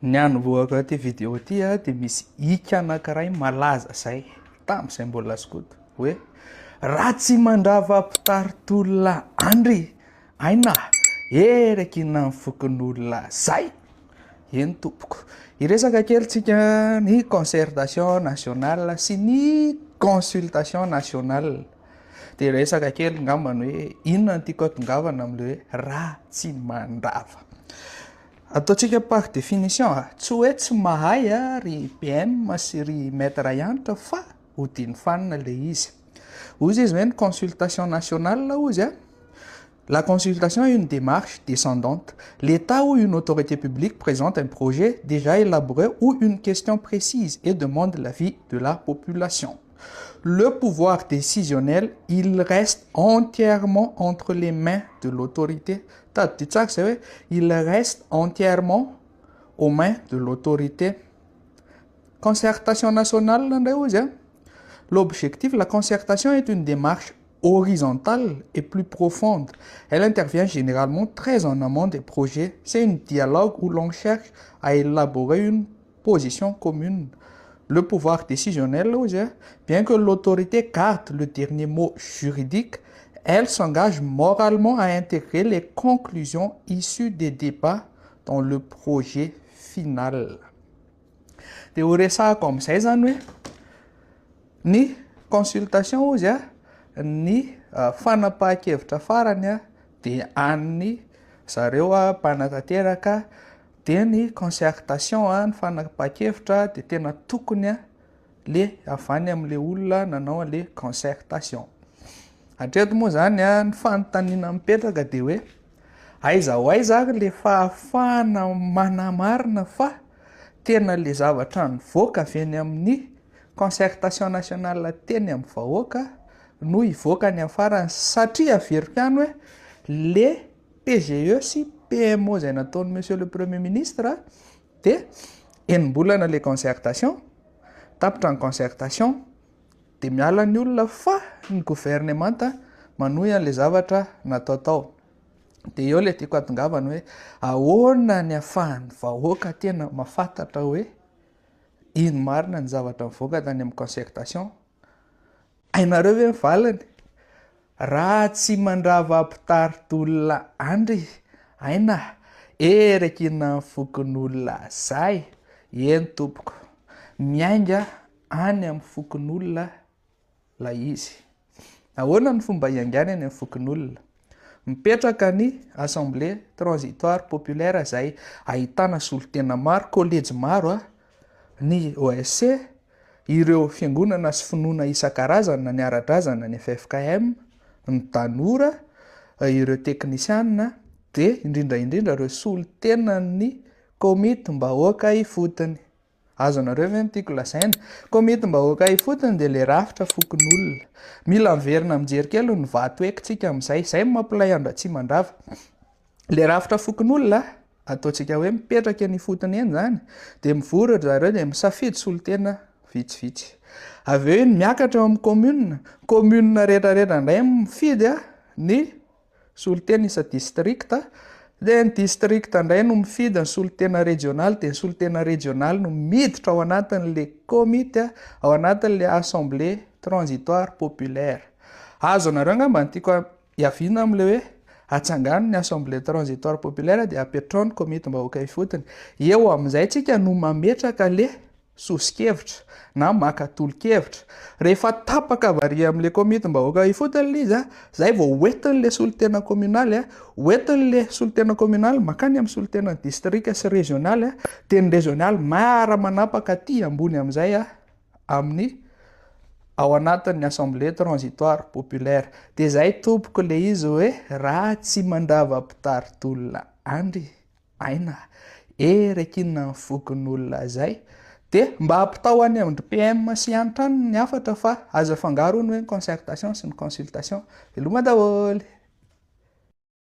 Nianovoaka ty vidéo ty dia misy hika anankiray malaza zay tamin'izay mbola skoto hoe raha tsy mandrava mpitaritolona andry aina eraky na fokon'olona zay eny tompoko iresaka kelyntsika ny concertation nationale sy ny consultation nationale dia resaka kely ngambany hoe inona ny tiako atongavana amin'le hoe raha tsy mandrava. Ataontsika par définition tsy hoe tsy mahay ry PM sy ry maître hianatra fa hodiny fanina le izy. Ozy izy hoe ny consultation nationale ozy la consultation est une démarche descendante. L'État ou une autorité publique présente un projet déjà élaboré ou une question précise et demande l'avis de la population. Le pouvoir décisionnel, il reste entièrement entre les mains de l'autorité. Il reste entièrement aux mains de l'autorité. Concertation nationale, l'objectif, la concertation est une démarche horizontale et plus profonde. Elle intervient généralement très en amont des projets. C'est un dialogue où l'on cherche à élaborer une position commune. Le pouvoir décisionnel, bien que l'autorité garde le dernier mot juridique, elle s'engage moralement à intégrer les conclusions issues des débats dans le projet final. Théorie ça comme ça, ni consultation, ny fanapahan-kevitra farany dia an'ny zareo mpanatanteraka dia ny concertation ny fanapahan-kevitra dia tena tokony le avany amin'le olona nanao le concertation. Hatreto moa zany ny fanontaniana mipetraka dia hoe aiza ho aiza le fahafahana manamarina fa tena le zavatra nivoaka avy eny amin'ny concertation nationale teny amin'ny vahoaka no ivoaka ny afarany satria averiko ihany hoe le PGE sy PMO zay nataony monsieur le premier ministre dia enimbolana le concertation, tapitra ny concertation dia miala ny olona fa ny gouvernemanta manohy an'le zavatra natao tao. Dia eo le tiako atongavana hoe ahoana ny afahan'ny vahoaka tena mahafantatra hoe ino marina ny zavatra mivoaka tany amin'ny concertation. Ainareo ve mivalany raha tsy mandrava mpitaritolona andry aina eraky na fokon'olona zay eny tompoko miainga any amin'ny fokon'olona la izy. Ahoana ny fomba iangany any amin'ny fokon'olona? Mipetraka ny assemblée transitoire populaire zay ahitana solotena maro, collège maro ny OSC, ireo fiangonana sy finoana isan-karazana ny ara-drazana ny FFKM, ny tanora, ireo teknisiana dia indrindra ireo solotena ny komitim-bahoaka ifotony. Azonareo ve tiako lazaina? Komitim-bahoaka ifotony dia le rafitra fokon'olona. Mila miverina mijery kely ny vato ekintsika amin'izay, izay mampilay andro tsy mandrava. Le rafitra fokon'olona ataontsika hoe mipetraka ny fotony eny zany dia mivory zareo dia misafidy solotena vitsivitsy. Avy eo miakatra eo amin'ny commune rehetrarehetra indray mifidy ny solotena isa districta, dia ny districta indray no mifidy ny solotena régional, dia ny solotena régional no miditra ao anatin'le comité, ao anatin'le assemblée transitoire populaire. Azo nareo ngamba ny tiako hiaviana amin'le hoe atsangano ny assemblée transitoire populaire dia apetrao ny komitim-bahoaka ifotony. Eo amin'izay tsika no mametraka le sosi-kevitra na maka tolo-kevitra. Rehefa tapaka varia amin'le komitim-bahoaka ifotony le izy zay vao hoentin'le solotena communaly, hoentin'le solotena communaly makany amin'ny solotena district sy régional, dia ny régional mara manapaka aty ambony amin'izay amin'ny ao anatin'ny assemblée transitoire populaire. Dia zay tompoko le izy hoe raha tsy mandrava mpitaritolona andry aina eraky na fokon'olona zay. Dia mba hampitao any amin'ny PM sy hianatra ny hafatra fa azo afangaro ny hoe concertation sy ny consultation. Veloma daholo.